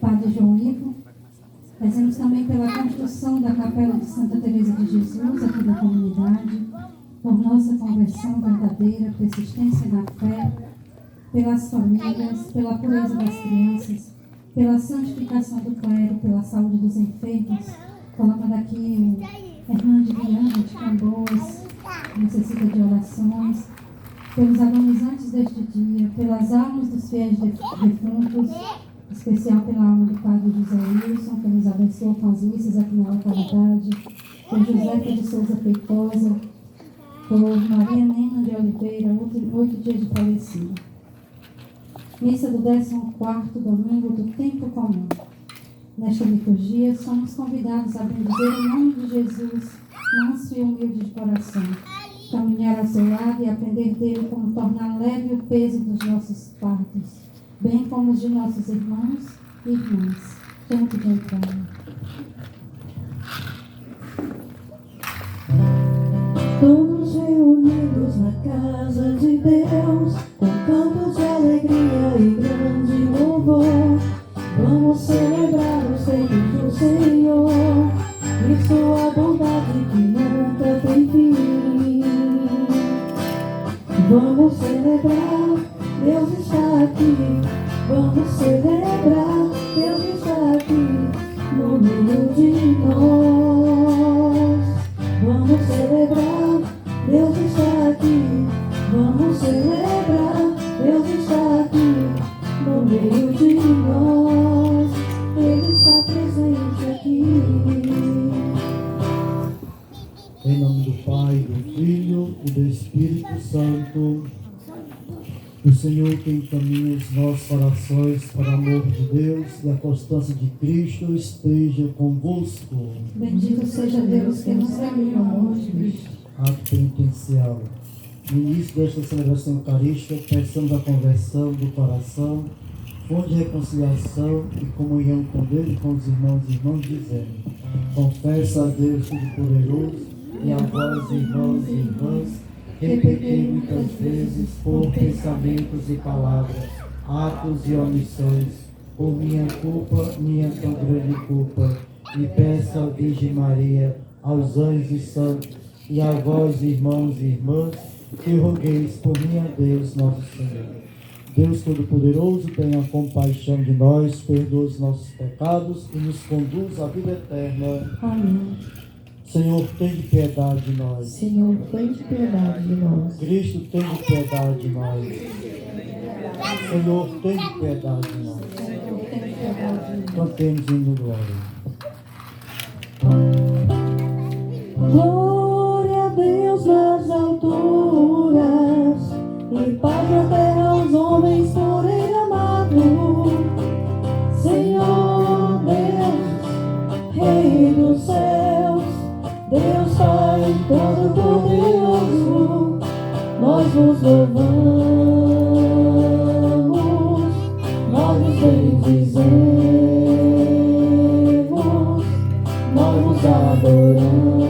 Padre João Ivo. Rezemos também pela construção da Capela de Santa Teresa de Jesus aqui na comunidade, por nossa conversão verdadeira, persistência na fé, pelas famílias, pela pureza das crianças, pela santificação do clero, pela saúde dos enfermos, colocando aqui o Hernande Viana de Camboas, necessita de orações, pelos agonizantes deste dia, pelas almas dos fiéis defuntos, em especial pela alma do Padre José Wilson, que nos abençoou com as missas aqui na localidade, por Josefa de Souza Feitosa, por Maria Nena de Oliveira, 8 dias de falecido. Missa do 14º domingo do tempo comum. Nesta liturgia, somos convidados a bendizer o nome de Jesus, manso e humilde de coração, caminhar ao seu lado e aprender dele como tornar leve o peso dos nossos fardos, bem como os de nossos irmãos e irmãs. Tempo de entrada. Todos reunidos na casa de Deus, com cantos de alegria e grande louvor, vamos celebrar os feitos do Senhor e sua bondade que nunca tem fim. Vamos celebrar, Deus está aqui. Vamos celebrar, Deus está aqui no meio de nós. Vamos celebrar, Deus está aqui. Vamos celebrar, Deus está aqui no meio de nós. Ele está presente aqui. Em nome do Pai, do Filho e do Espírito Santo. O Senhor que encaminha os nossos corações para o amor de Deus e a constância de Cristo esteja convosco. Bendito seja Deus que nos reuniu no amor de Cristo. Ato penitencial. No início desta celebração eucarística, peçamos a conversão do coração, fonte de reconciliação e comunhão com Deus e com os irmãos e irmãs, dizendo: confessa a Deus Todo-Poderoso e a vós, irmãos e irmãs, que pequei muitas vezes por pensamentos e palavras, atos e omissões, por minha culpa, minha tão grande culpa, e peço à Virgem Maria, aos anjos e santos, e a vós, irmãos e irmãs, que rogueis por mim a Deus nosso Senhor. Deus Todo-Poderoso, tenha compaixão de nós, perdoa os nossos pecados e nos conduz à vida eterna. Amém. Senhor, tem piedade de nós. Senhor, tem piedade de nós. Cristo, tem piedade de nós. Senhor, tem piedade de nós. Cantemos hino de glória. Glória a Deus nas alturas e paz na terra aos homens por ele amado. Senhor Deus, Rei dos céus, Deus Pai Todo-Poderoso, nós vos louvamos, nós vos bendizemos, nós vos adoramos,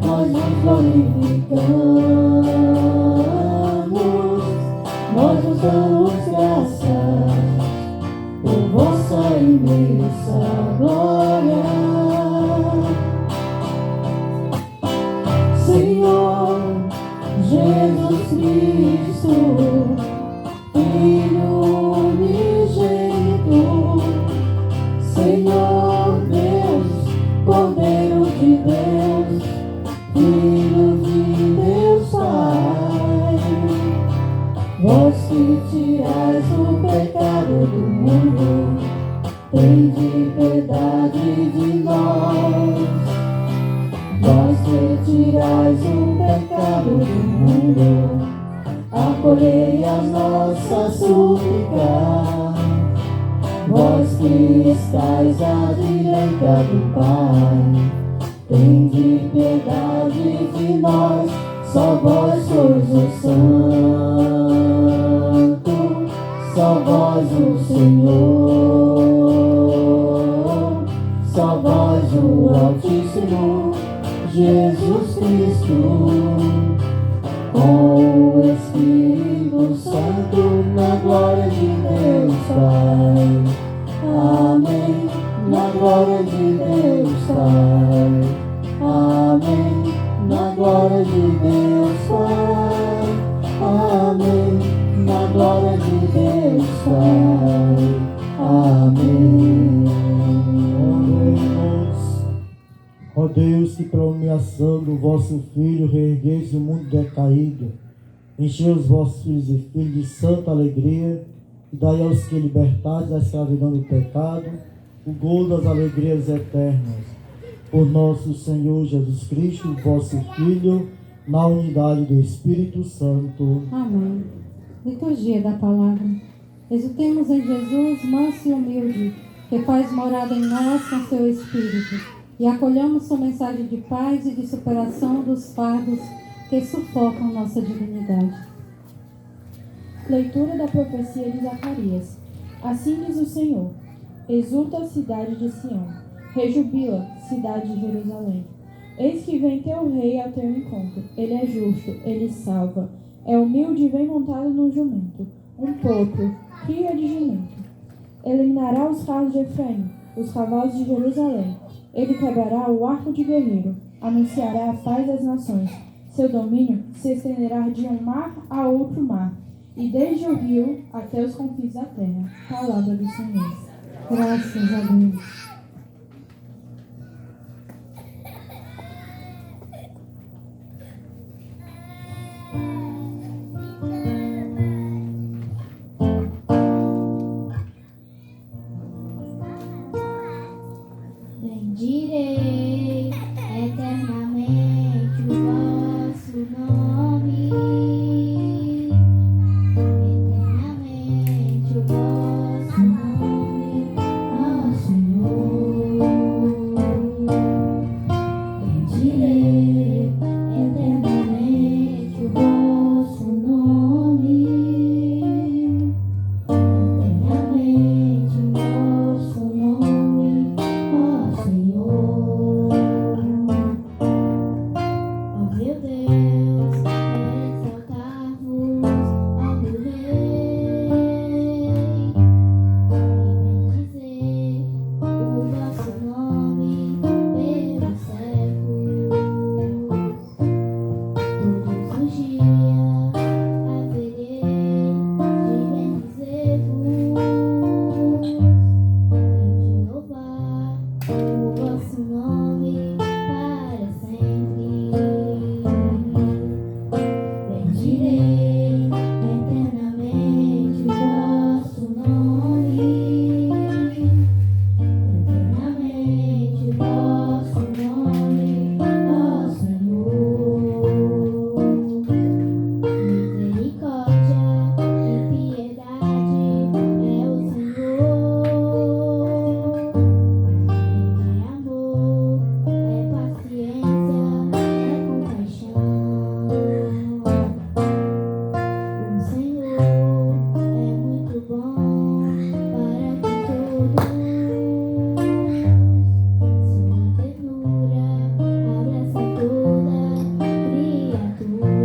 nós vos glorificamos, nós vos damos graças por vossa imensa glória. Senhor Jesus Cristo, Filho unigênito, Senhor Deus, Cordeiro de Deus, Filho de Deus Pai, vós que tirais o pecado do mundo, tende piedade de nós. Vós que tirais o pecado do mundo, acolhei as nossas súplicas. Vós que estáis à direita do Pai, tende piedade de nós. Só vós sois o Santo, só vós o Senhor, só vós o Altíssimo, Jesus Cristo, com o Espírito Santo, na glória de Deus Pai. Pai. Amém. Na glória de Deus Pai. Amém. Na glória de Deus Pai. Amém. Na glória de Deus Pai. Amém. Oremos. Ó Deus, que pela humilhação do vosso Filho reergueis o mundo decaído, enchei os vossos filhos e filhas de santa alegria, e dai aos que libertais da escravidão do pecado o gozo das alegrias eternas. Por nosso Senhor Jesus Cristo, vosso Filho, na unidade do Espírito Santo. Amém. Liturgia da Palavra. Exultemos em Jesus, manso e humilde, que faz morada em nós com seu Espírito, e acolhamos sua mensagem de paz e de superação dos fardos que sufocam nossa dignidade. Leitura da profecia de Zacarias. Assim diz o Senhor: exulta a cidade de Sião, rejubila, cidade de Jerusalém. Eis que vem teu rei ao teu encontro. Ele é justo, ele salva. É humilde e vem montado num jumento, um potro, cria de jumento. Eliminará os carros de Efraim, os cavalos de Jerusalém. Ele quebrará o arco de guerreiro, anunciará a paz das nações. Seu domínio se estenderá de um mar a outro mar, e desde o rio até os confins da terra. Palavra do Senhor. Graças a Deus. Bendirei eternamente o vosso nome, eternamente o vosso nome, ó Senhor. Bendirei eternamente o vosso nome, eternamente o vosso nome, ó Senhor. Ó meu Deus, exaltar-vos, ó meu Rei, e bendizer o vosso nome pelos séculos. Todos os dias haverei de bendizer-vos e de louvar o vosso nome para sempre. Bendirei eternamente o vosso nome, eternamente o vosso nome, ó Senhor. Misericórdia e piedade é o Senhor. Ele é amor, é paciência, é compaixão. O Senhor é muito bom para com todos. Sua ternura abraça toda criatura.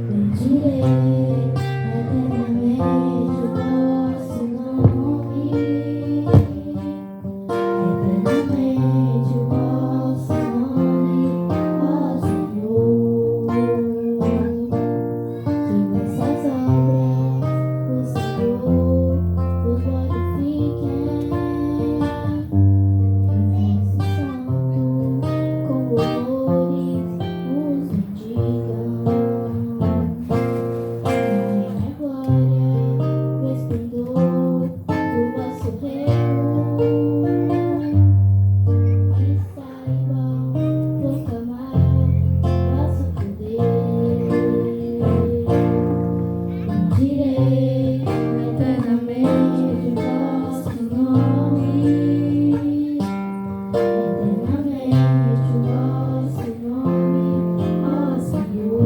Bendirei eternamente o vosso nome, eternamente o vosso nome, ó Senhor. Que vossas obras, o Senhor, vos glorifiquem. O vosso santo, com louvores, nos bendigam. Minha glória, o esplendor do vosso reino, que saibam proclamar vosso poder. Bendirei eternamente o vosso nome, eternamente o vosso nome, ó Senhor.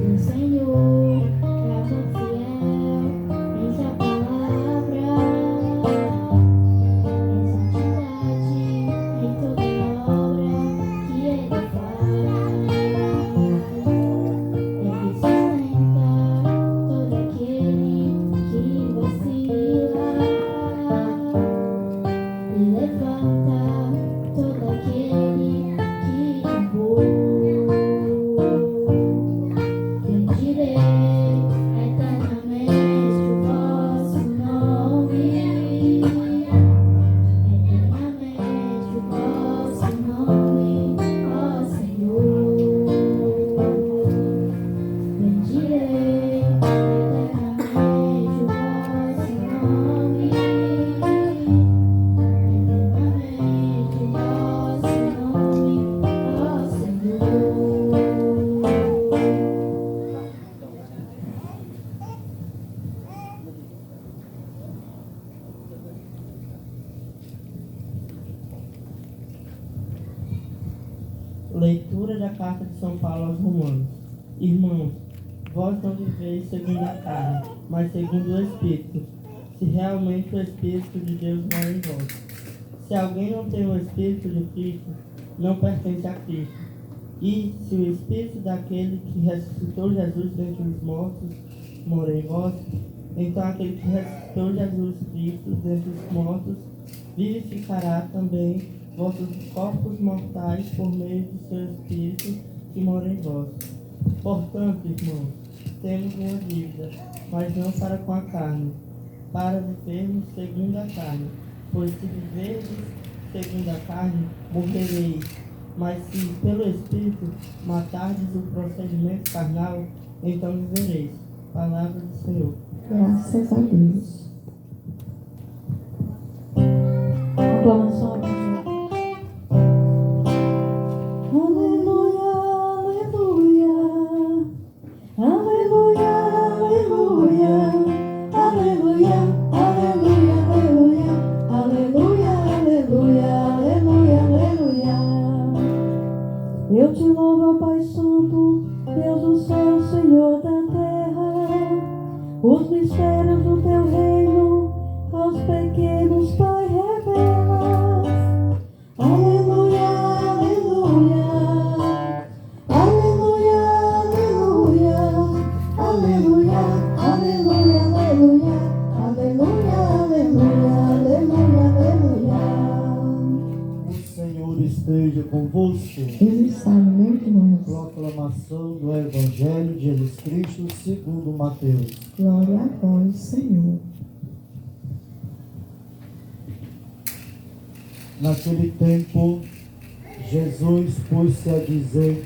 O Senhor é amor fiel em sua palavra, em santidade em toda obra que ele faz. Ele sustenta bendirei eternamente o vosso nome. Eternamente o vosso nome, ó Senhor. Leitura da Carta de São Paulo aos Romanos. Irmãos, vós não viveis segundo a carne, mas segundo o Espírito, se realmente o Espírito de Deus mora em vós. Se alguém não tem o Espírito de Cristo, não pertence a Cristo. E se o Espírito daquele que ressuscitou Jesus dentre os mortos mora em vós, então aquele que ressuscitou Jesus Cristo dentre os mortos vivificará também vossos corpos mortais por meio do seu Espírito que mora em vós. Portanto, irmãos, temos uma dívida, mas não para com a carne, para vivermos segundo a carne. Pois se viverdes segundo a carne, morrereis. Mas se pelo Espírito matardes o procedimento carnal, então vivereis. Palavra do Senhor. Graças a Deus. Aclamação. Aleluia, aleluia, aleluia, aleluia, aleluia, aleluia, aleluia, aleluia, aleluia, aleluia. Eu te louvo, ó Pai Santo, Deus do céu, Senhor da terra, os mistérios do teu reino, aos pequenos, Pai, revelas. Aleluia, aleluia, aleluia, aleluia, aleluia, aleluia, aleluia, aleluia, aleluia, aleluia, aleluia. O Senhor esteja convosco. Ele está no meio de nós. Proclamação do Evangelho de Jesus Cristo segundo Mateus. Glória a vós, Senhor. Naquele tempo, Jesus pôs-se a dizer: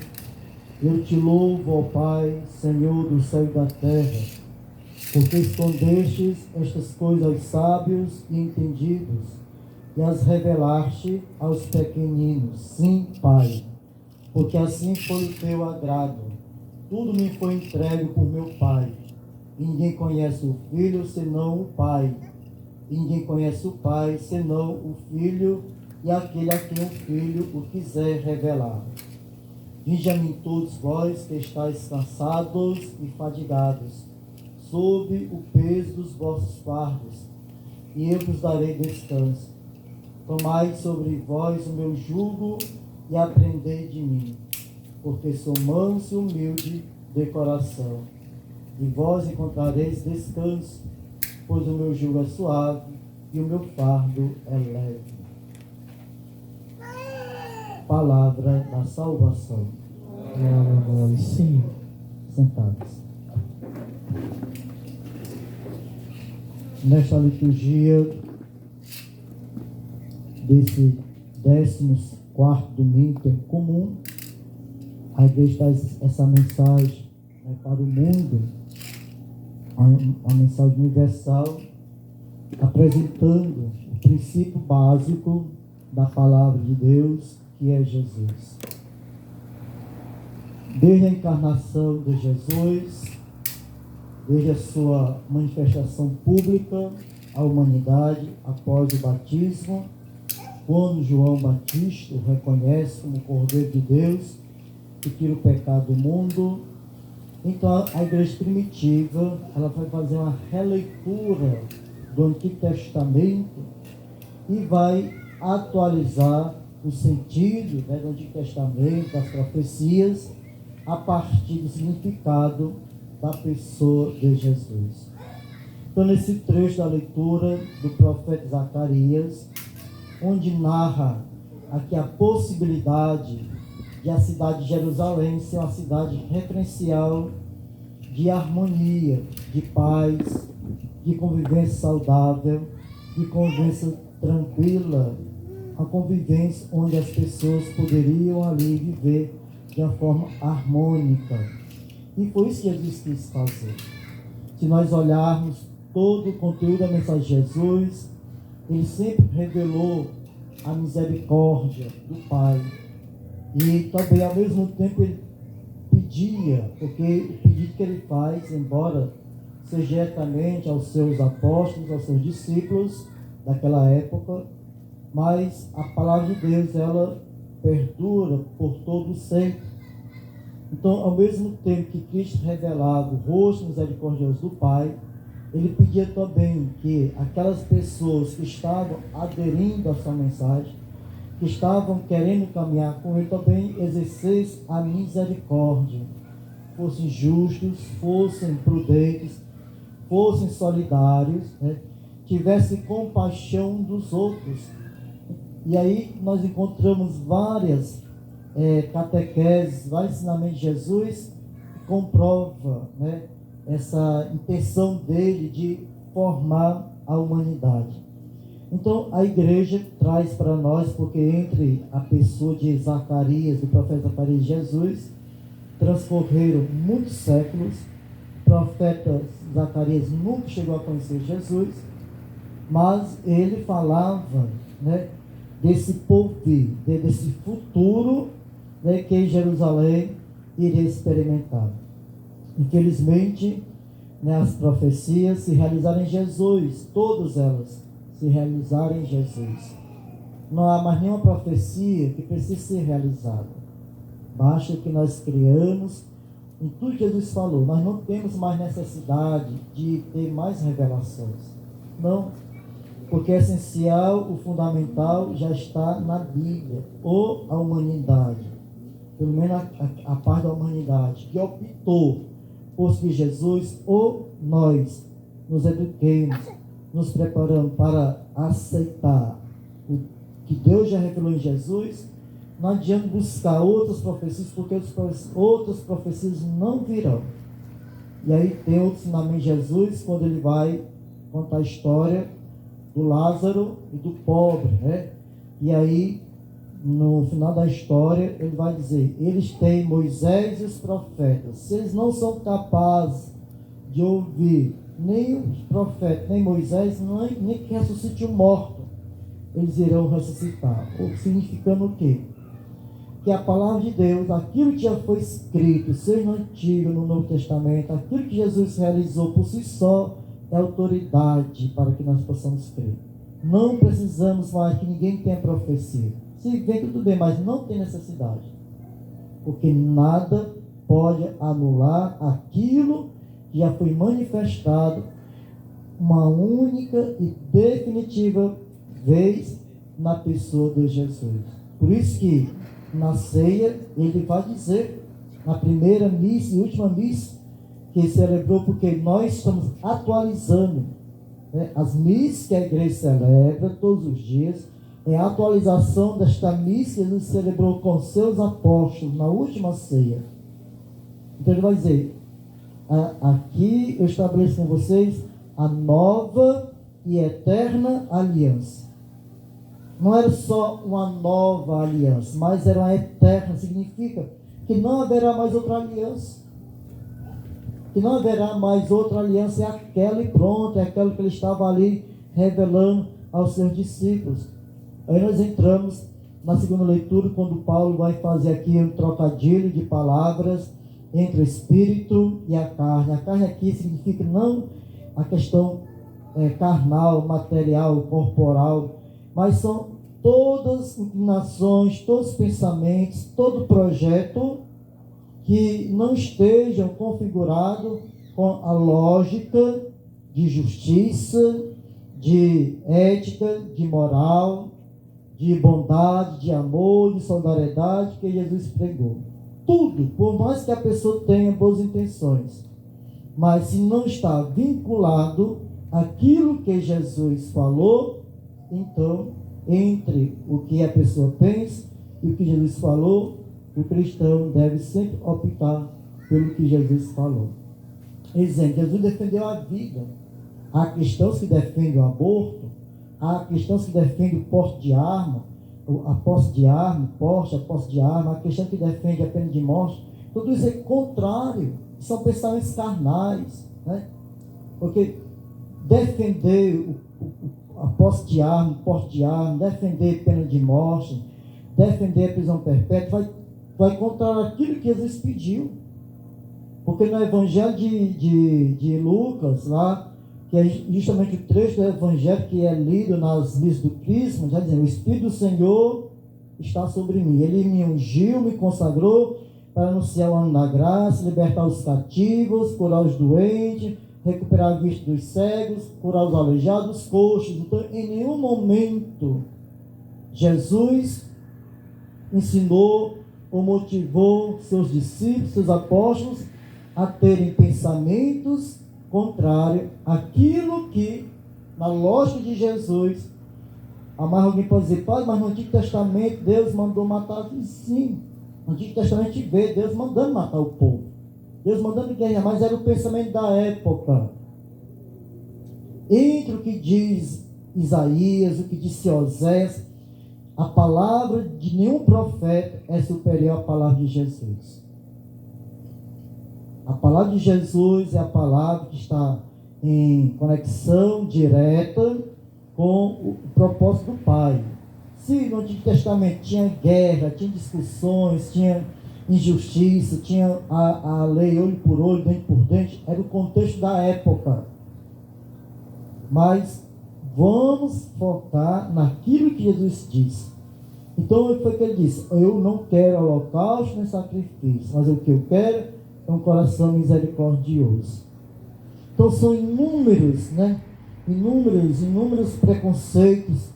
Eu te louvo, ó Pai, Senhor do céu e da terra, porque escondestes estas coisas aos sábios e entendidos e as revelaste aos pequeninos. Sim, Pai, porque assim foi o teu agrado. Tudo me foi entregue por meu Pai. E ninguém conhece o Filho senão o Pai. E ninguém conhece o Pai senão o Filho e aquele a quem o Filho o quiser revelar. Vinde a mim todos vós que estáis cansados e fadigados, sob o peso dos vossos fardos, e eu vos darei descanso. Tomai sobre vós o meu jugo e aprendei de mim, porque sou manso e humilde de coração, e vós encontrareis descanso, pois o meu jugo é suave e o meu fardo é leve. Palavra da salvação. Glória a vós, Senhor. Sentados. Nesta liturgia desse 14º domingo tempo comum, a igreja traz essa mensagem para o mundo, uma mensagem universal, apresentando o princípio básico da palavra de Deus, que é Jesus. Desde a encarnação de Jesus, desde a sua manifestação pública à humanidade após o batismo, quando João Batista o reconhece como Cordeiro de Deus, que tira o pecado do mundo. Então a igreja primitiva, ela vai fazer uma releitura do Antigo Testamento e vai atualizar o sentido, do Antigo Testamento, das profecias, a partir do significado da pessoa de Jesus. Então, nesse trecho da leitura do profeta Zacarias, onde narra aqui a possibilidade de a cidade de Jerusalém ser uma cidade referencial de harmonia, de paz, de convivência saudável, de convivência tranquila, a convivência onde as pessoas poderiam ali viver de uma forma harmônica. E foi isso que Jesus quis fazer. Se nós olharmos todo o conteúdo da mensagem de Jesus, ele sempre revelou a misericórdia do Pai. E também, ao mesmo tempo, ele pedia, porque o pedido que ele faz, embora seja diretamente aos seus apóstolos, aos seus discípulos daquela época, mas a palavra de Deus, ela perdura por todo sempre. Então, ao mesmo tempo que Cristo revelava o rosto misericordioso do Pai, ele pedia também que aquelas pessoas que estavam aderindo à sua mensagem, que estavam querendo caminhar com ele, também exercessem a misericórdia, fossem justos, fossem prudentes, fossem solidários, né? Tivessem compaixão dos outros. E aí nós encontramos várias catequeses, vários ensinamentos de Jesus que comprova, né, essa intenção dele de formar a humanidade. Então a igreja traz para nós, porque entre a pessoa de Zacarias, do profeta Zacarias e Jesus, transcorreram muitos séculos. O profeta Zacarias nunca chegou a conhecer Jesus, mas ele falava, né, desse porvir, desse futuro, né, que Jerusalém iria experimentar. Infelizmente, né, as profecias se realizaram em Jesus, todas elas se realizaram em Jesus. Não há mais nenhuma profecia que precise ser realizada. Basta que nós criamos em tudo que Jesus falou. Nós não temos mais necessidade de ter mais revelações. Não, porque é essencial, o fundamental já está na Bíblia, ou a humanidade, pelo menos a parte da humanidade, que optou por seguir Jesus, ou nós nos eduquemos, nos preparamos para aceitar o que Deus já revelou em Jesus. Não adianta buscar outras profecias, porque outras profecias não virão. E aí tem outro ensinamento de Jesus, quando ele vai contar a história do Lázaro e do pobre, né? E aí, no final da história, ele vai dizer: eles têm Moisés e os profetas. Se eles não são capazes de ouvir nem os profetas, nem Moisés, nem que ressuscite o morto, eles irão ressuscitar. Ou significando o quê? Que a palavra de Deus, aquilo que já foi escrito, seja no Antigo, no Novo Testamento, aquilo que Jesus realizou por si só, é autoridade para que nós possamos crer. Não precisamos mais que ninguém tenha profecia. Se vem, tudo bem, mas não tem necessidade. Porque nada pode anular aquilo que já foi manifestado uma única e definitiva vez na pessoa de Jesus. Por isso que na ceia ele vai dizer, na primeira missa e última missa que celebrou, porque nós estamos atualizando, né, as missas que a igreja celebra todos os dias, é a atualização desta missa que Jesus celebrou com seus apóstolos na última ceia. Então ele vai dizer: aqui eu estabeleço com vocês a nova e eterna aliança. Não era só uma nova aliança, mas era uma eterna. Significa que não haverá mais outra aliança. Que não haverá mais outra aliança, é aquela e pronto, é aquela que ele estava ali revelando aos seus discípulos. Aí nós entramos na segunda leitura, quando Paulo vai fazer aqui um trocadilho de palavras entre o espírito e a carne. A carne aqui significa não a questão carnal, material, corporal, mas são todas as inclinações, todos os pensamentos, todo projeto que não estejam configurados com a lógica de justiça, de ética, de moral, de bondade, de amor, de solidariedade que Jesus pregou. Tudo, por mais que a pessoa tenha boas intenções, mas se não está vinculado àquilo que Jesus falou, então, entre o que a pessoa pensa e o que Jesus falou, o cristão deve sempre optar pelo que Jesus falou. Exemplo, Jesus defendeu a vida. Há cristãos que defendem o aborto, há cristãos que defendem o porte de arma, a posse de arma, a posse de arma, há cristãos que defendem a pena de morte. Tudo isso é contrário são pensamentos carnais, né? Porque defender a posse de arma, o porte de arma, defender pena de morte, defender a prisão perpétua, vai contra aquilo que Jesus pediu. Porque no Evangelho de Lucas, lá, que é justamente o trecho do Evangelho que é lido nas missas do Crisma, já dizendo: o Espírito do Senhor está sobre mim. Ele me ungiu, me consagrou para anunciar o ano da graça, libertar os cativos, curar os doentes, recuperar a vista dos cegos, curar os aleijados, coxos. Então, em nenhum momento Jesus ensinou ou motivou seus discípulos, seus apóstolos, a terem pensamentos contrários àquilo que, na lógica de Jesus, mas alguém pode dizer: pai, mas no Antigo Testamento Deus mandou matar. Sim, no Antigo Testamento a gente vê Deus mandando matar o povo, Deus mandando guerrear, mas era o pensamento da época. Entre o que diz Isaías, o que disse Osés, a palavra de nenhum profeta é superior à palavra de Jesus. A palavra de Jesus é a palavra que está em conexão direta com o propósito do Pai. Se no Antigo Testamento tinha guerra, tinha discussões, tinha injustiça, tinha a lei olho por olho, dente por dente, era o contexto da época. Mas vamos focar naquilo que Jesus disse. Então foi o que ele disse: eu não quero holocausto nem sacrifício, mas o que eu quero é um coração misericordioso. Então são inúmeros, né? Inúmeros preconceitos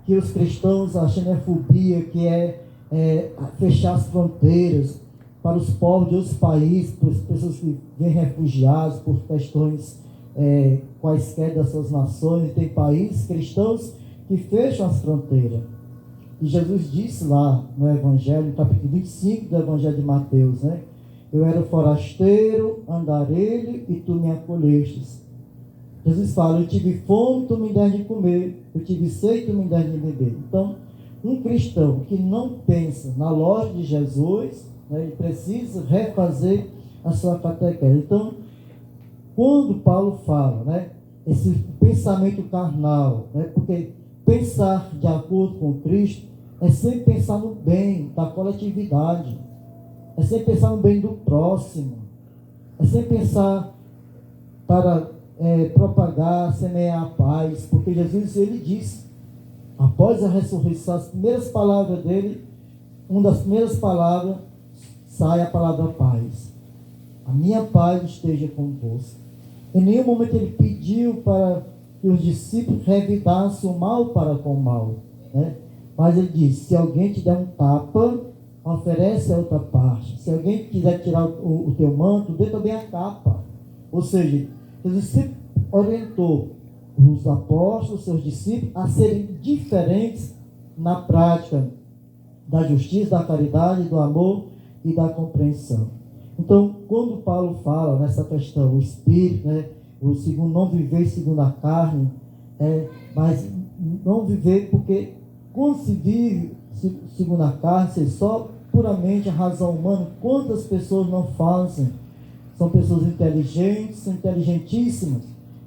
que os cristãos, a xenofobia, que é fechar as fronteiras para os povos de outros países, para as pessoas que vêm refugiados por questões quaisquer das suas nações. Tem países cristãos que fecham as fronteiras. E Jesus disse lá no Evangelho, no capítulo 25 do Evangelho de Mateus, né? Eu era forasteiro, andarilho, e tu me acolhestes. Jesus fala: eu tive fome, tu me deste de comer. Eu tive sede, tu me deste de beber. Então, um cristão que não pensa na lógica de Jesus, né, ele precisa refazer a sua catequese. Então, quando Paulo fala, né, esse pensamento carnal, né, porque pensar de acordo com Cristo é sempre pensar no bem da coletividade, é sempre pensar no bem do próximo, é sempre pensar para propagar, semear a paz, porque Jesus, ele disse, após a ressurreição, as primeiras palavras dele, uma das primeiras palavras, sai a palavra paz. A minha paz esteja convosco. Em nenhum momento ele pediu para que os discípulos revidassem o mal para com o mal, né? Mas ele disse: se alguém te der um tapa, oferece a outra parte. Se alguém quiser tirar o teu manto, dê também a capa. Ou seja, Jesus sempre orientou os apóstolos, seus discípulos, a serem diferentes na prática da justiça, da caridade, do amor e da compreensão. Então, quando Paulo fala nessa questão, o espírito, né, o segundo, não viver segundo a carne, mas não viver porque quando se vive segundo a carne, se só puramente a razão humana, quantas pessoas não fazem? São pessoas inteligentes, são inteligentíssimas,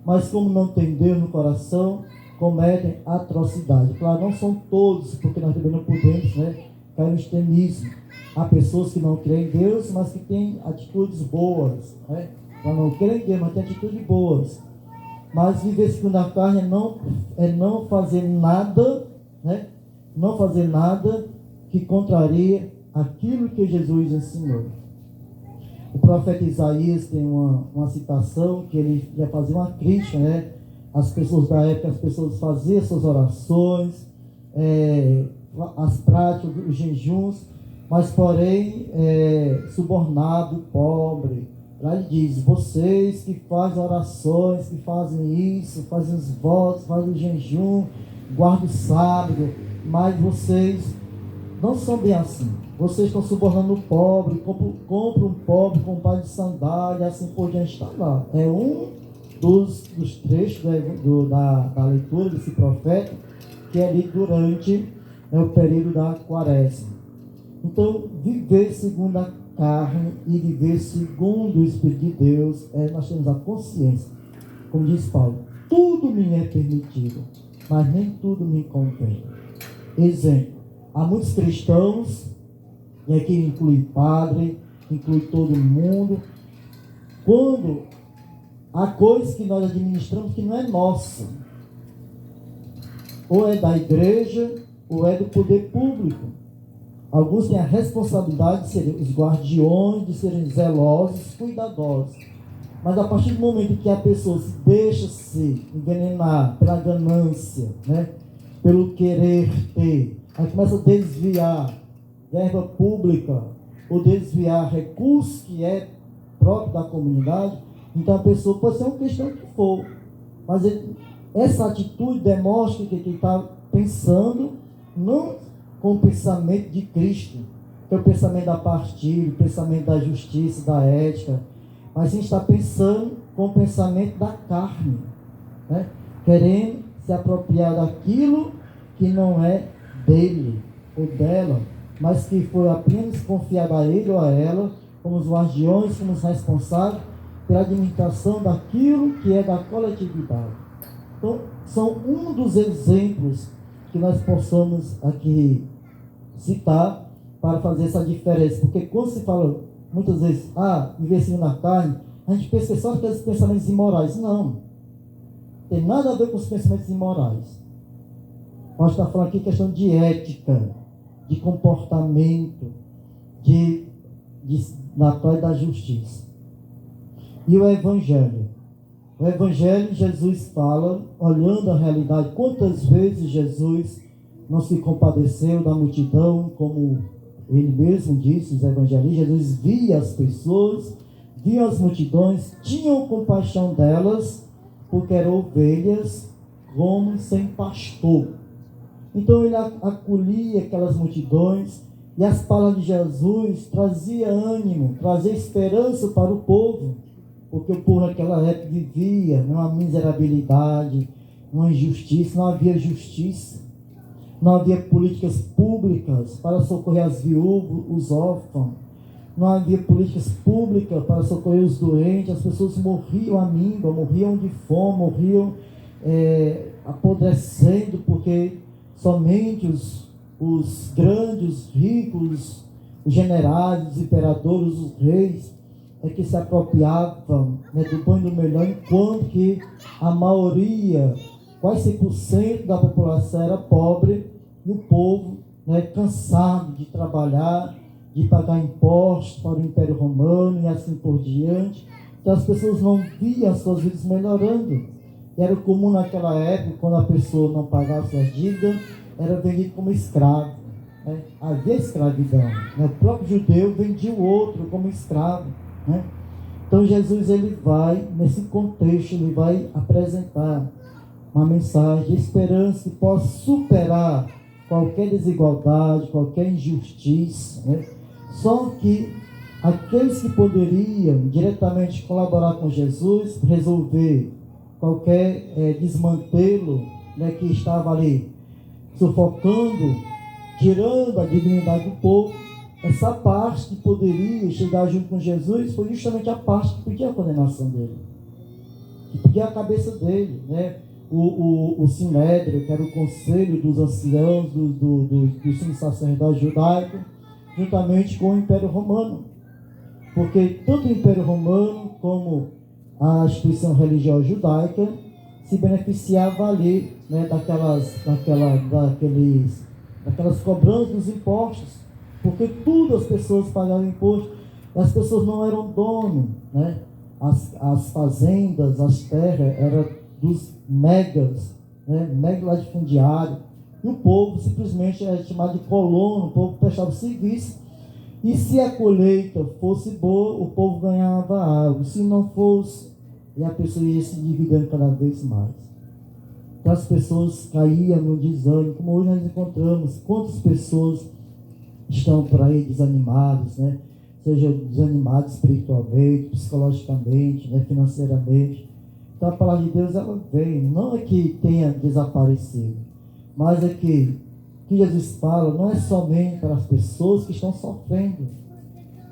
mas como não tem Deus no coração, cometem atrocidade. Claro, não são todos, porque nós também não podemos, né, cair no extremismo. Há pessoas que não creem em Deus, mas que têm atitudes boas, né? Ela não crê em Deus, mas tem atitudes boas. Mas viver segundo a carne é não fazer nada, né? Não fazer nada que contraria aquilo que Jesus ensinou. O profeta Isaías tem uma citação que ele já fazia uma crítica, né? As pessoas da época, as pessoas faziam suas orações, as práticas, os jejuns, mas porém subornado, pobre. Lá ele diz: vocês que fazem orações, que fazem isso, fazem os votos, fazem o jejum, guardam o sábado, mas vocês não são bem assim. Vocês estão subornando o pobre, compram um pobre com um par de sandália, assim por diante. Está lá. É um dos trechos da leitura desse profeta que é lido durante o período da quaresma. Então, viver segundo carne e viver segundo o Espírito de Deus, nós temos a consciência, como diz Paulo, tudo me é permitido, mas nem tudo me convém. Exemplo, há muitos cristãos, e aqui inclui padre, inclui todo mundo, quando há coisas que nós administramos que não é nossa, ou é da igreja, ou é do poder público. Alguns têm a responsabilidade de serem os guardiões, de serem zelosos, cuidadosos. Mas a partir do momento que a pessoa se deixa se envenenar pela ganância, né, pelo querer ter, aí começa a desviar verba pública, ou desviar recursos que é próprio da comunidade, então a pessoa pode ser uma questão que for, mas essa atitude demonstra que ele está pensando não com o pensamento de Cristo, que é o pensamento da partilha, o pensamento da justiça, da ética, mas sim está pensando com o pensamento da carne, né? Querendo se apropriar daquilo que não é dele ou dela, mas que foi apenas confiado a ele ou a ela, como os guardiões, como os responsáveis pela administração daquilo que é da coletividade. Então, são um dos exemplos que nós possamos aqui citar para fazer essa diferença. Porque quando se fala, muitas vezes, viver segundo a carne, a gente pensa só naqueles pensamentos imorais. Não. Tem nada a ver com os pensamentos imorais. Nós estamos falando aqui questão de ética, de comportamento, na paz da justiça. E o Evangelho? O Evangelho, Jesus fala, olhando a realidade, quantas vezes Jesus não se compadeceu da multidão, como ele mesmo disse, os evangelistas. Jesus via as pessoas, via as multidões, tinham compaixão delas, porque eram ovelhas como sem pastor. Então ele acolhia aquelas multidões, e as palavras de Jesus traziam ânimo, trazia esperança para o povo, porque o povo naquela época vivia numa miserabilidade, numa injustiça, não havia justiça, não havia políticas públicas para socorrer as viúvas, os órfãos, não havia políticas públicas para socorrer os doentes, as pessoas morriam à míngua, morriam de fome, morriam apodrecendo, porque somente os grandes, os ricos, os generais, os imperadores, os reis, é que se apropriavam, né, do bom e do melhor, enquanto que a maioria, quase 100% da população era pobre, e o povo, né, cansado de trabalhar, de pagar impostos para o Império Romano e assim por diante. Então as pessoas não viam as suas vidas melhorando. E era comum naquela época, quando a pessoa não pagava suas dívidas, era vendido como escravo, né? Havia escravidão, né? O próprio judeu vendia o outro como escravo, né? Então Jesus, ele vai, nesse contexto, ele vai apresentar uma mensagem de esperança que possa superar qualquer desigualdade, qualquer injustiça, né? Só que aqueles que poderiam diretamente colaborar com Jesus, resolver qualquer desmantelo, né, que estava ali sufocando, tirando a dignidade do povo, essa parte que poderia chegar junto com Jesus foi justamente a parte que pedia a condenação dele, que pedia a cabeça dele, né? O Sinédrio, que era o conselho dos anciãos dos sumos sacerdotes judaicos, juntamente com o Império Romano, porque tanto o Império Romano como a instituição religiosa judaica se beneficiava ali, né, daquelas cobranças dos impostos, porque tudo as pessoas pagavam imposto, e as pessoas não eram dono, né? As fazendas, as terras eram dos megas, né? Mega latifundiário, e o povo simplesmente era chamado de colono, o povo prestava serviço, e se a colheita fosse boa, o povo ganhava algo, se não fosse, e a pessoa ia se dividindo cada vez mais. Então as pessoas caíam no desânimo, como hoje nós encontramos. Quantas pessoas estão por aí desanimadas, né? Seja desanimadas espiritualmente, psicologicamente, né? Financeiramente. Então a palavra de Deus, ela vem, não é que tenha desaparecido, mas é que Jesus fala, não é somente para as pessoas que estão sofrendo,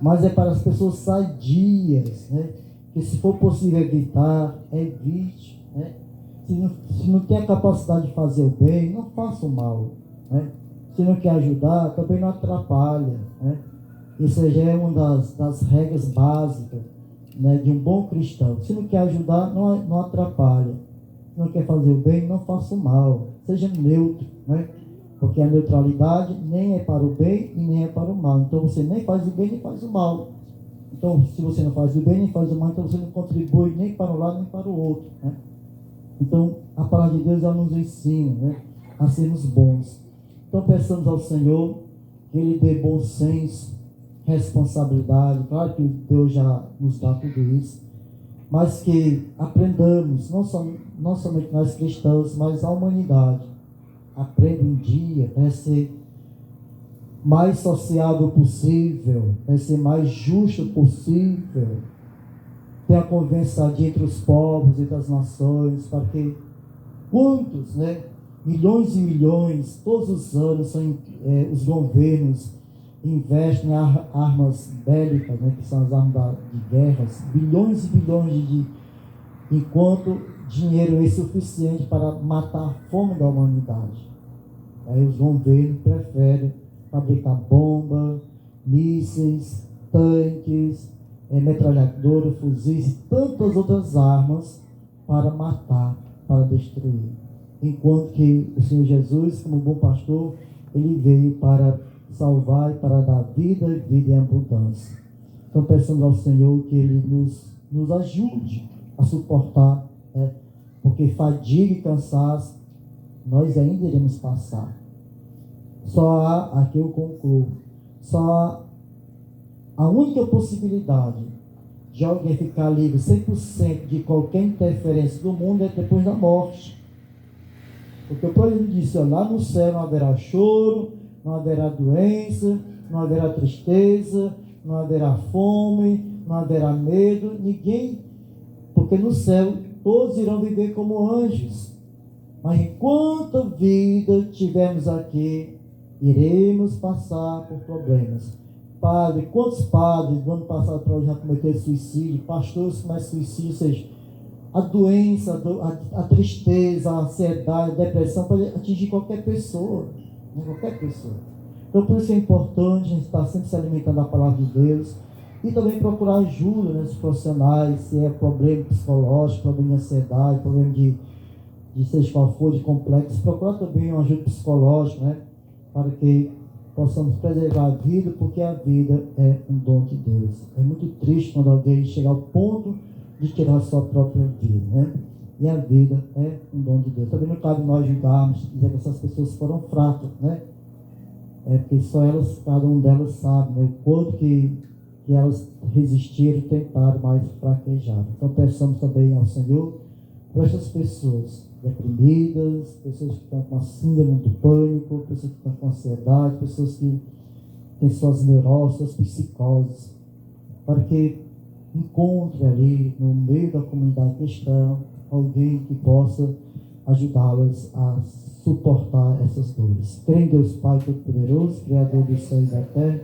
mas é para as pessoas sadias, né? Que se for possível evitar, evite, né? Se não tem a capacidade de fazer o bem, não faça o mal, né? Se não quer ajudar, também não atrapalha, né? Isso já é uma das regras básicas, né, de um bom cristão. Se não quer ajudar, não atrapalha. Se não quer fazer o bem, não faça o mal. Seja neutro, né? Porque a neutralidade nem é para o bem e nem é para o mal. Então você nem faz o bem nem faz o mal. Então, se você não faz o bem nem faz o mal, então você não contribui nem para um lado nem para o outro, né? Então, a palavra de Deus, ela nos ensina, né, a sermos bons. Então, peçamos ao Senhor que Ele dê bom senso, responsabilidade. Claro que Deus já nos dá tudo isso, mas que aprendamos, não somente nós cristãos, mas a humanidade. Aprenda um dia a ser mais sociável possível, a ser mais justo possível, ter a convivência entre os povos, entre as nações, para que quantos, né, milhões e milhões, todos os anos, os governos investem em armas bélicas, né, que são as armas de guerras, bilhões e bilhões enquanto dinheiro é insuficiente para matar a fome da humanidade. Aí os governos preferem fabricar bomba, mísseis, tanques, metralhadoras, fuzis e tantas outras armas para matar, para destruir. Enquanto que o Senhor Jesus, como bom pastor, Ele veio para salvar e para dar vida em abundância. Então peçamos ao Senhor que Ele nos ajude a suportar, né? Porque fadiga e cansaço nós ainda iremos passar. Só há, aqui eu concluo, só há a única possibilidade de alguém ficar livre 100% de qualquer interferência do mundo é depois da morte. Porque o próprio disse, lá no céu não haverá choro, não haverá doença, não haverá tristeza, não haverá fome, não haverá medo, ninguém, porque no céu todos irão viver como anjos. Mas enquanto vida tivermos aqui, iremos passar por problemas. Padre, quantos padres do ano passado para hoje já cometeram suicídio, pastores cometem suicídio, ou seja, a doença, a tristeza, a ansiedade, a depressão pode atingir qualquer pessoa, né? Qualquer pessoa. Então por isso é importante a gente estar sempre se alimentando da palavra de Deus e também procurar ajuda, né, dos profissionais, se é problema psicológico, problema de ansiedade, problema de seja qual for, de complexo, procurar também uma ajuda psicológica, né, para que possamos preservar a vida, porque a vida é um dom de Deus. É muito triste quando alguém chega ao ponto de tirar a sua própria vida, né? E a vida é um dom de Deus. Também não cabe nós julgarmos, dizer que essas pessoas foram fracas, né? Porque só elas, cada um delas sabe, né, o quanto que elas resistiram e tentaram, mas fraquejaram. Então peçamos também ao Senhor para essas pessoas deprimidas, pessoas que estão com a síndrome do pânico, pessoas que estão com ansiedade, pessoas que têm suas neuroses, suas psicoses, para que encontre ali no meio da comunidade cristã alguém que possa ajudá-las a suportar essas dores. Creio em Deus Pai Todo-Poderoso, Criador dos céus e da terra,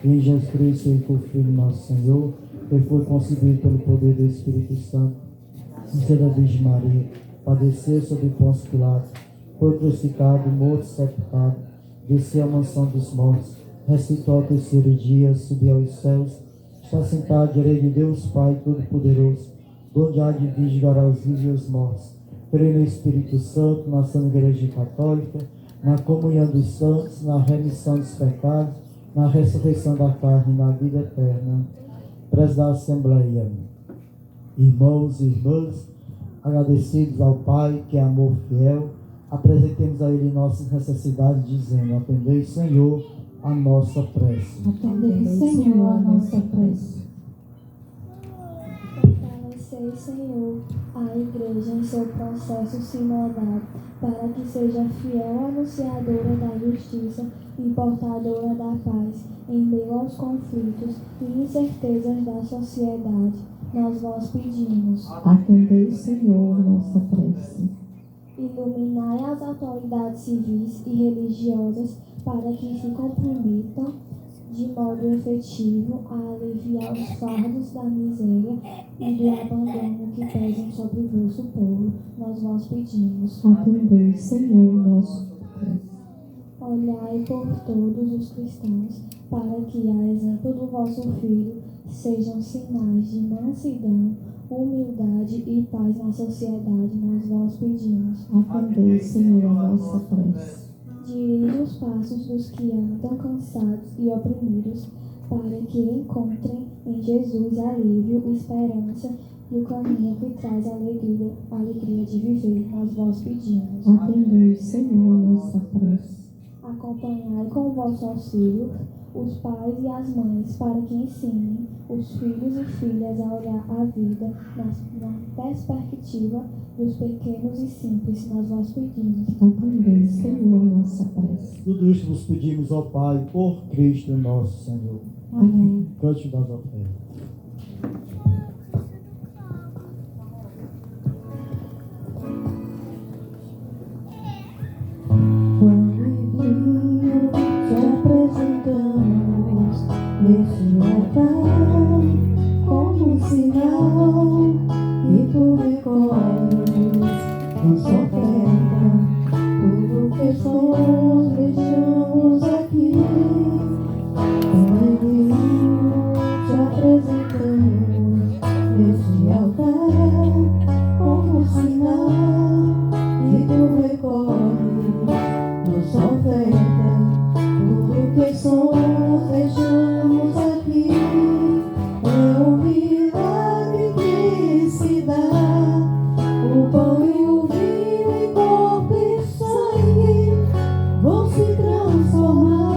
e em Jesus Cristo, seu Filho nosso Senhor, que foi concebido pelo poder do Espírito Santo, e da Virgem Maria, padeceu sob Pôncio Pilatos, foi crucificado, morto e sepultado, desceu à mansão dos mortos, ressuscitou ao terceiro dia, subiu aos céus, está sentado à direita de Deus Pai Todo-Poderoso, onde há de vigiar os vivos e os mortos. Creio no Espírito Santo, na Santa Igreja Católica, na comunhão dos santos, na remissão dos pecados, na ressurreição da carne e na vida eterna. Prezo da Assembleia. Irmãos e irmãs, agradecidos ao Pai, que é amor fiel, apresentemos a Ele nossas necessidades, dizendo: atendei, Senhor, a nossa prece. Atendei, Senhor, a nossa prece. Fortalecei, Senhor, a Igreja em seu processo sinodal, para que seja fiel anunciadora da justiça e portadora da paz em meio aos conflitos e incertezas da sociedade. Nós vos pedimos. Atendei, Senhor, nossa prece. Iluminai as autoridades civis e religiosas para que se comprometam de modo efetivo a aliviar os fardos da miséria e do abandono que pesam sobre o vosso povo, nós vos pedimos. Atendei, Senhor, nosso prece. Olhai por todos os cristãos, para que, a exemplo do vosso Filho, sejam sinais de mansidão, humildade e paz na sociedade, nós vos pedimos. Atendei, Senhor, a nossa prece. Dirige os passos dos que andam cansados e oprimidos, para que encontrem em Jesus alívio, esperança e o caminho que traz alegria de viver, nós vos pedimos. Atendei, Senhor, a nossa prece. Acompanhai com o vosso auxílio os pais e as mães, para que ensinem os filhos e filhas a olhar a vida na perspectiva dos pequenos e simples, nós vos pedimos. Atendei, Senhor, nossa prece. Tudo isso nos pedimos ao Pai, por Cristo nosso Senhor. Amém. Cante das ofertas. Quando te apresentamos neste altar como sinal e tu recolhes nossa oferta, tudo que somos deixamos aqui. Quando te apresentamos neste altar como sinal e tu recolhes nossa oferta, tudo que somos deixamos aqui. É o milagre que se dá, o pão e o vinho em corpo e sangue vão se transformar.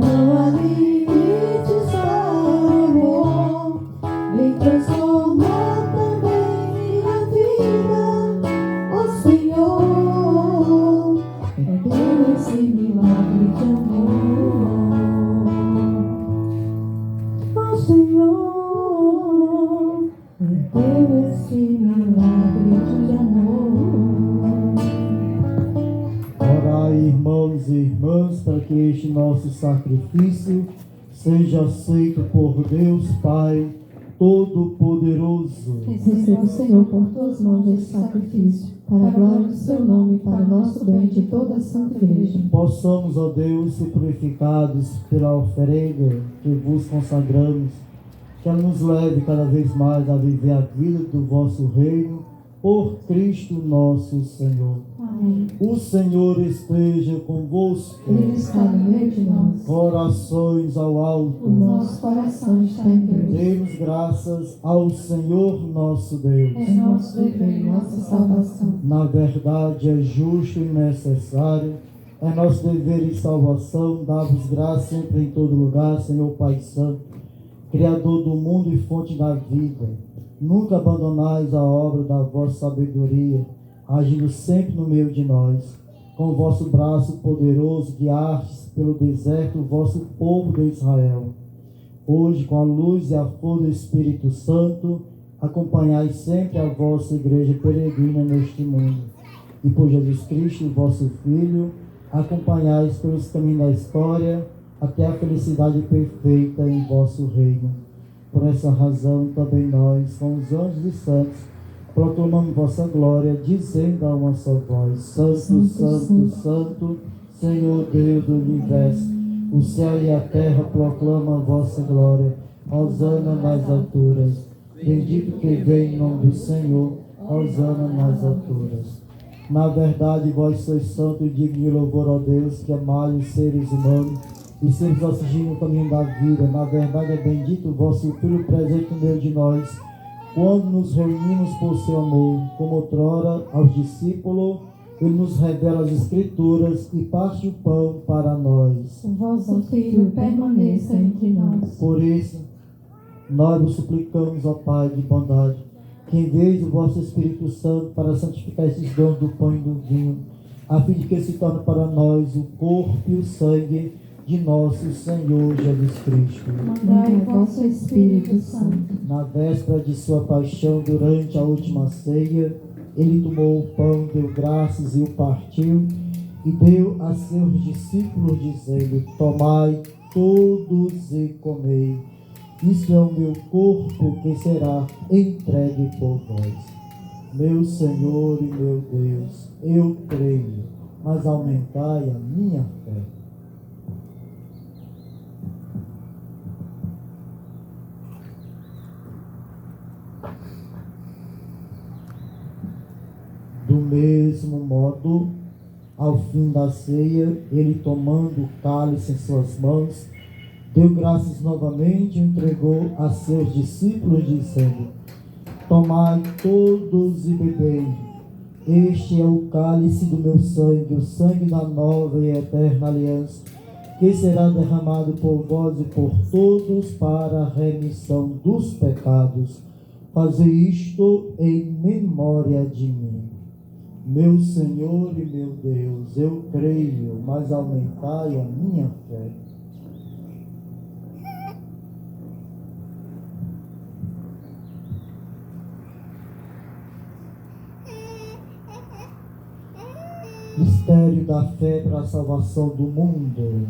Não há limites para o amor, vem transformar também minha vida, ó Senhor. É teu esse milagre de amor, ó Senhor. É teu esse milagre de amor. Orai, irmãos e irmãs, para que este nosso sacrifício seja aceito por Deus Pai Todo-Poderoso. Receba, Senhor, por tuas mãos esse sacrifício, para a glória do seu nome e para o nosso bem de toda a Santa Igreja. Possamos, ó Deus, ser purificados pela oferenda que vos consagramos, que ela nos leve cada vez mais a viver a vida do vosso reino, por Cristo nosso Senhor. Amém. O Senhor esteja convosco. Ele está no meio de nós. Orações ao alto. O nosso coração está em Deus. Demos graças ao Senhor nosso Deus. É nosso dever e nossa salvação. Na verdade, é justo e necessário, é nosso dever e salvação, dar-vos graça sempre em todo lugar, Senhor Pai Santo, Criador do mundo e fonte da vida. Nunca abandonais a obra da vossa sabedoria, agindo sempre no meio de nós. Com o vosso braço poderoso, guiastes pelo deserto o vosso povo de Israel. Hoje, com a luz e a força do Espírito Santo, acompanhai sempre a vossa igreja peregrina neste mundo. E por Jesus Cristo, vosso Filho, acompanhais pelos caminhos da história, até a felicidade perfeita em vosso reino. Por essa razão, também nós, com os anjos e santos, proclamamos vossa glória, dizendo a uma só voz: Santo, Santo, Santo, Senhor Deus do universo, o céu e a terra proclamam a vossa glória. Hosana nas alturas. Bendito que vem em nome do Senhor. Hosana nas alturas. Na verdade, vós sois santo e digno de louvor, ó Deus, que amai os seres humanos e sempre nos no caminho da vida. Na verdade, é bendito o vosso Filho presente no meio de nós, quando nos reunimos por seu amor. Como outrora aos discípulos, ele nos revela as Escrituras e parte o pão para nós. O vosso Filho permaneça entre nós. Por isso, nós vos suplicamos, ó Pai de bondade, que envieis o vosso Espírito Santo para santificar esses dons do pão e do vinho, a fim de que se torne para nós o corpo e o sangue de nosso Senhor Jesus Cristo. Mandai o vosso Espírito Santo. Na véspera de sua paixão, durante a última ceia, ele tomou o pão, deu graças e o partiu, e deu a seus discípulos, dizendo: tomai todos e comei. Isso é o meu corpo que será entregue por vós. Meu Senhor e meu Deus, eu creio, mas aumentai a minha fé. Do mesmo modo, ao fim da ceia, ele, tomando o cálice em suas mãos, deu graças novamente e entregou a seus discípulos, dizendo: tomai todos e bebei. Este é o cálice do meu sangue, o sangue da nova e eterna aliança, que será derramado por vós e por todos para a remissão dos pecados. Fazei isto em memória de mim. Meu Senhor e meu Deus, eu creio, mas aumentai a minha fé. Mistério da fé para a salvação do mundo.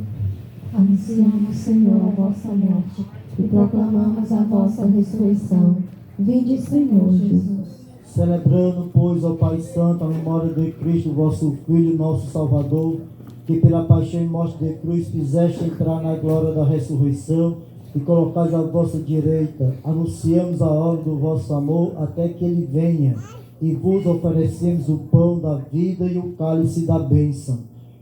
Anunciamos, Senhor, a vossa morte e proclamamos a vossa ressurreição. Vinde, Senhor Jesus. Celebrando, pois, ó Pai Santo, a memória de Cristo, vosso Filho, nosso Salvador, que pela paixão e morte de cruz fizeste entrar na glória da ressurreição e colocais à vossa direita, anunciamos a obra do vosso amor até que ele venha, e vos oferecemos o pão da vida e o cálice da bênção.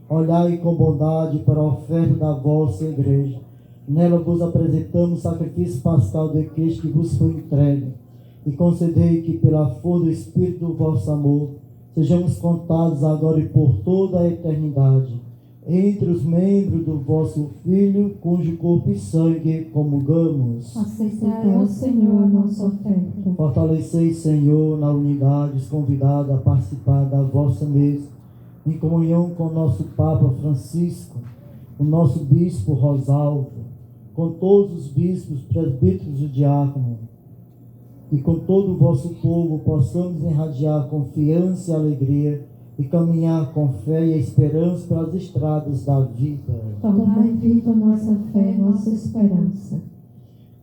Olhai com bondade para a oferta da vossa igreja. Nela vos apresentamos o sacrifício pascal de Cristo que vos foi entregue. E concedei que, pela força do Espírito do vosso amor, sejamos contados agora e por toda a eternidade entre os membros do vosso Filho, cujo corpo e sangue comungamos. Aceitai, ó Senhor, a nossa oferta. Fortalecei, Senhor, na unidade, os convidados a participar da vossa mesa, em comunhão com o nosso Papa Francisco, o nosso Bispo Rosalvo, com todos os bispos, presbíteros e diáconos, e com todo o vosso povo possamos irradiar confiança e alegria e caminhar com fé e esperança pelas estradas da vida. Tornai viva nossa fé, nossa esperança.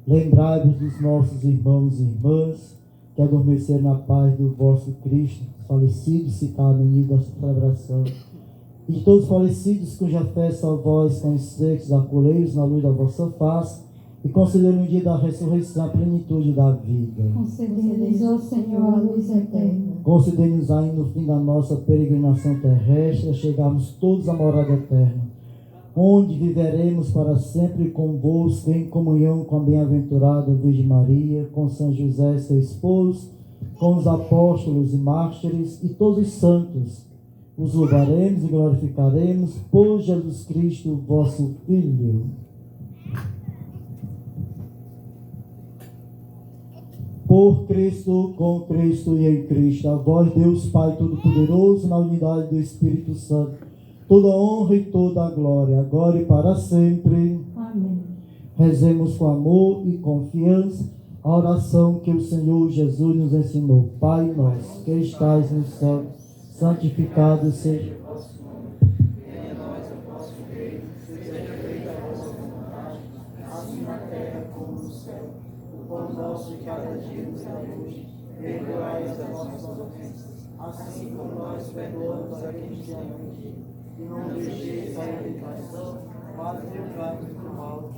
Lembrai-vos dos nossos irmãos e irmãs que adormeceram na paz do vosso Cristo, falecidos citados no início desta celebração, e de todos os falecidos cuja fé só vós conheceis, acolhei-os na luz da vossa face, e concedei no dia da ressurreição a plenitude da vida. Concedei-nos, ó Senhor, a luz eterna. Concedei-nos ainda no fim da nossa peregrinação terrestre, a chegarmos todos à morada eterna, onde viveremos para sempre convosco em comunhão com a bem-aventurada Virgem Maria, com São José, seu esposo, com os apóstolos e mártires e todos os santos. Os louvaremos e glorificaremos por Jesus Cristo, vosso Filho. Por Cristo, com Cristo e em Cristo, a vós, Deus Pai Todo-Poderoso, na unidade do Espírito Santo, toda honra e toda glória, agora e para sempre. Amém. Rezemos com amor e confiança a oração que o Senhor Jesus nos ensinou. Pai nosso, que estais no céu, santificado seja o vosso nome. Venha a nós o vosso reino, seja feita a vossa vontade, assim na terra como no céu. O pão nosso de cada dia nos dai hoje, perdoai as nossas ofensas, assim como nós perdoamos a quem nos tem ofendido. E não deixeis cair em tentação, mas livrai-nos do mal.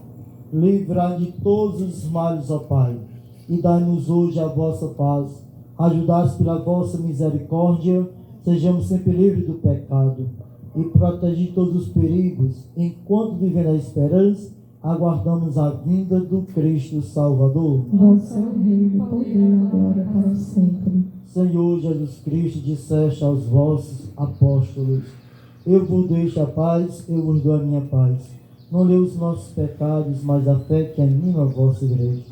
Livrai de todos os males, ó Pai, e dai-nos hoje a vossa paz. Ajudados pela vossa misericórdia, sejamos sempre livres do pecado e protegidos de todos os perigos, enquanto vivendo a esperança, aguardamos a vinda do Cristo Salvador. Vosso é o reino, o poder e a glória para sempre. Senhor Jesus Cristo, disseste aos vossos apóstolos: eu vos deixo a paz, eu vos dou a minha paz. Não lê os nossos pecados, mas a fé que anima a vossa igreja.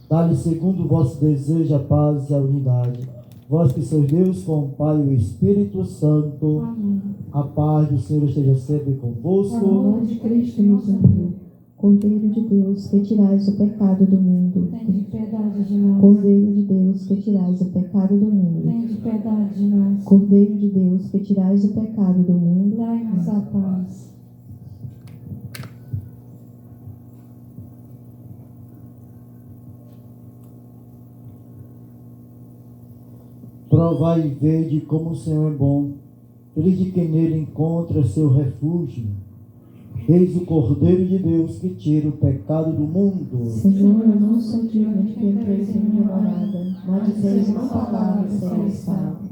Dá-lhe segundo o vosso desejo a paz e a unidade. Vós que sois Deus com o Pai e o Espírito Santo. Amém. A paz do Senhor esteja sempre O convosco. amor de Cristo nos uniu. Cordeiro de Deus, que tirais o pecado do mundo. Tende piedade de nós. Cordeiro de Deus, que tirais o pecado do mundo. Tende piedade de nós. Cordeiro de Deus, que tirais o pecado do mundo. Dai-nos a paz. Provai e vede como o Senhor é bom. Feliz de quem nele encontra seu refúgio. Eis o Cordeiro de Deus que tira o pecado do mundo. Senhor, eu não sou digno de que entreis em minha morada, mas dizeis uma palavra e serei salvo.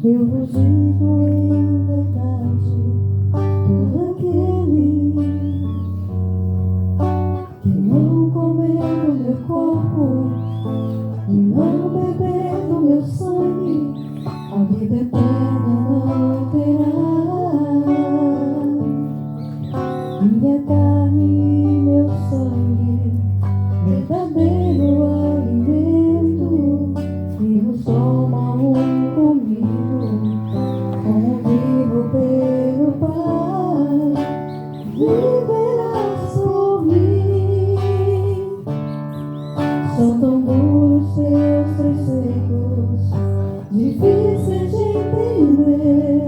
Eu vos digo em verdade, todo aquele que não comer do meu corpo e não beber do meu sangue, a vida eterna não terá. Minha carne e meu sangue, verdadeiro alimento, e vos toma comigo. Como vivo pelo Pai, viverás por mim. São tão duros teus preceitos, difíceis de entender.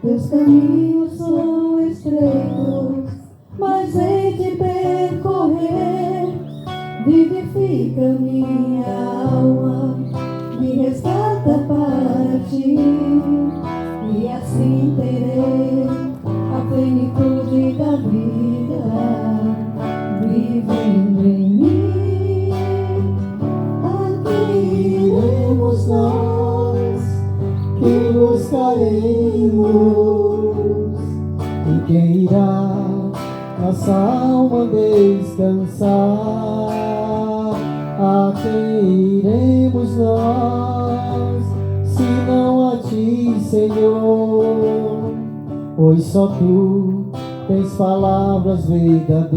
Teus caminhos são estreitos, mas hei de percorrer. Vivifica minha alma, me resgata para ti, e assim terei a plenitude da vida vivendo em mim. Aqui iremos nós, que buscaremos, E quem irá nossa alma descansar? A quem iremos nós, se não a ti, Senhor? Pois só tu tens palavras verdadeiras,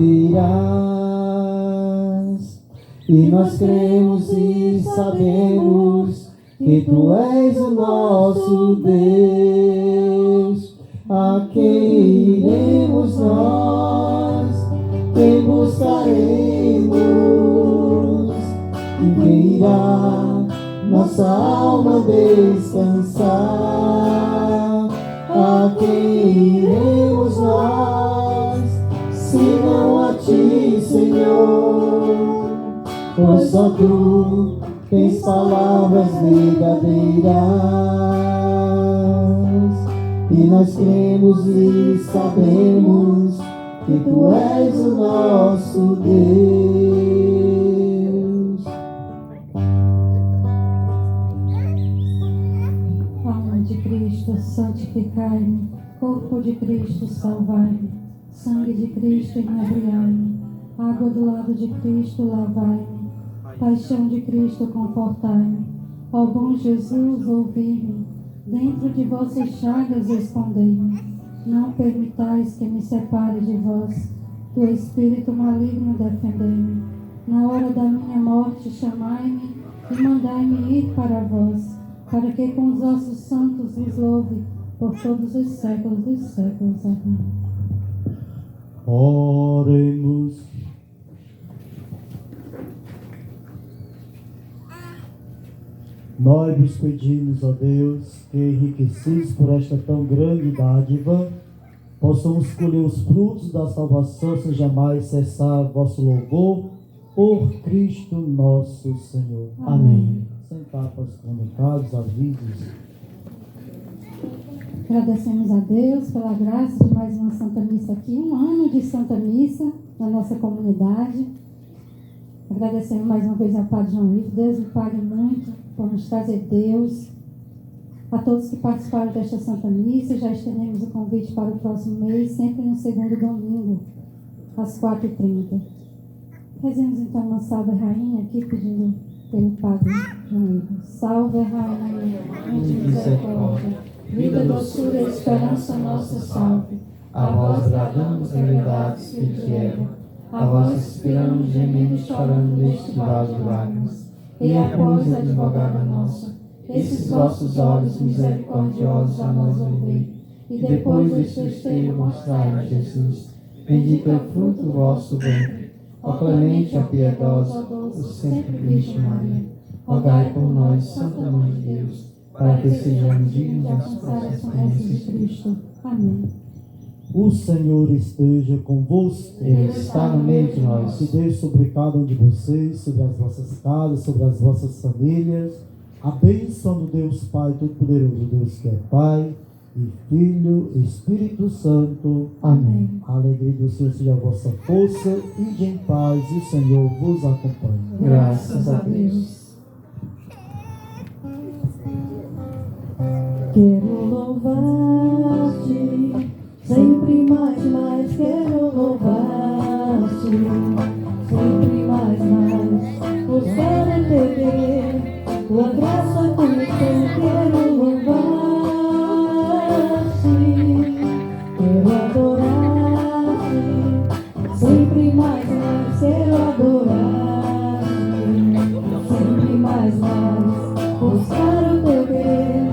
e nós cremos e sabemos que tu és o nosso Deus. A quem iremos nós, quem buscaremos, e quem irá nossa alma descansar? A quem iremos nós, se não a ti, Senhor? Pois só tu tens palavras verdadeiras, e nós cremos e sabemos que tu és o nosso Deus. Alma de Cristo, santificai-me. Corpo de Cristo, salvai-me. Sangue de Cristo, inebriai-me. Água do lado de Cristo, lavai-me. Paixão de Cristo, confortai-me. Ó bom Jesus, ouvi-me. Dentro de vossas chagas, escondei-me. Não permitais que me separe de vós. Do espírito maligno, defendei-me. Na hora da minha morte, chamai-me e mandai-me ir para vós, para que com os vossos santos vos louve por todos os séculos dos séculos. Amém. Oremos. Nós vos pedimos, ó Deus, que enriquecidos por esta tão grande dádiva, possamos colher os frutos da salvação sem jamais cessar vosso louvor por Cristo nosso Senhor. Amém. Sentar para os comunicados, avisos. Agradecemos a Deus pela graça de mais uma Santa Missa aqui, um ano de Santa Missa na nossa comunidade. Agradecemos mais uma vez ao Padre João Ivo. Deus lhe pague muito por nos trazer Deus. A todos que participaram desta Santa Missa, já estendemos o convite para o próximo mês, sempre no segundo domingo, às 4h30. Rezemos então uma salve rainha aqui pedindo pelo Padre João Igor. Salve rainha, mãe de misericórdia, vida, doçura e esperança nossa, salve. A vós bradamos, verdades que te Eva, a vós suspiramos, gemendo e chorando neste vale de lágrimas. E após a advogada nossa, esses vossos olhos misericordiosos a nós ouvei, e depois deste esteio mostrai Jesus. Bendito é o fruto do vosso ventre, ó clemente, ó piedosa, ó sempre Virgem Maria. Rogai por nós, Santa Mãe de Deus, para que sejamos dignos de alcançar as promessas de Cristo. Amém. O Senhor esteja convosco. Ele está no meio de nós. Se Deus sobre cada um de vocês, sobre as vossas casas, sobre as vossas famílias. A bênção do Deus Pai Todo-Poderoso, Deus que é Pai e Filho e Espírito Santo. Amém. A alegria do Senhor seja a vossa força, ide em paz e o Senhor vos acompanhe. Graças a Deus. Quero louvar-te, sempre mais quero louvar-te, sempre mais, buscar em teu tua graça conhecer, quero louvar-te, quero adorar-te, sempre mais quero adorar-te, sempre mais, buscar o teu querer,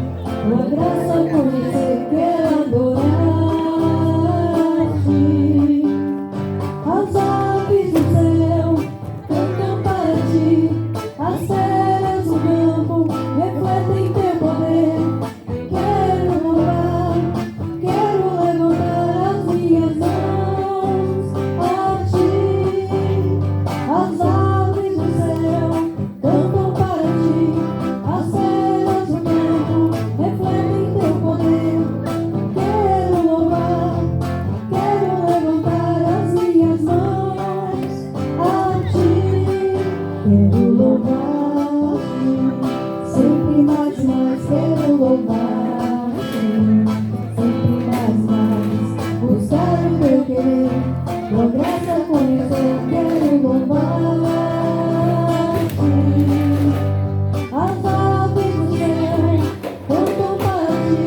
tua graça conhecer, quero adorar-te. As aves do céu cantam para ti, as feras do campo refletem teu poder. Quero louvar, quero levantar as minhas mãos a ti. As aves do céu cantam para ti, as feras do campo refletem teu poder. Quero louvar, quero levantar as minhas mãos a ti. Quero louvar-te, sempre mais quero louvar-te, sempre mais, buscar o teu querer, tua graça conhecer, quero louvar-te. As aves do céu cantam para ti,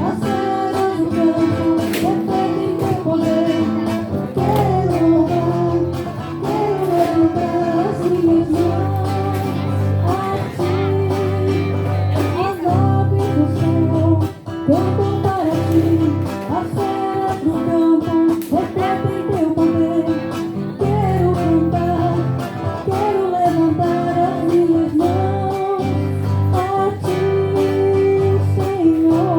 as feras do campo refletem teu poder. Quero louvar, quero levantar as minhas mãos a ti. As aves do céu cantam para ti, as feras do campo refletem teu poder. Quero cantar, quero levantar as minhas mãos a ti, Senhor.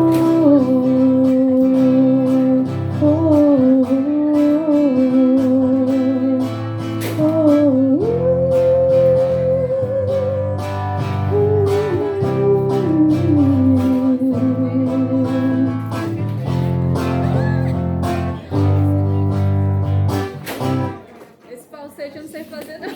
Esse falsete eu não sei fazer, não.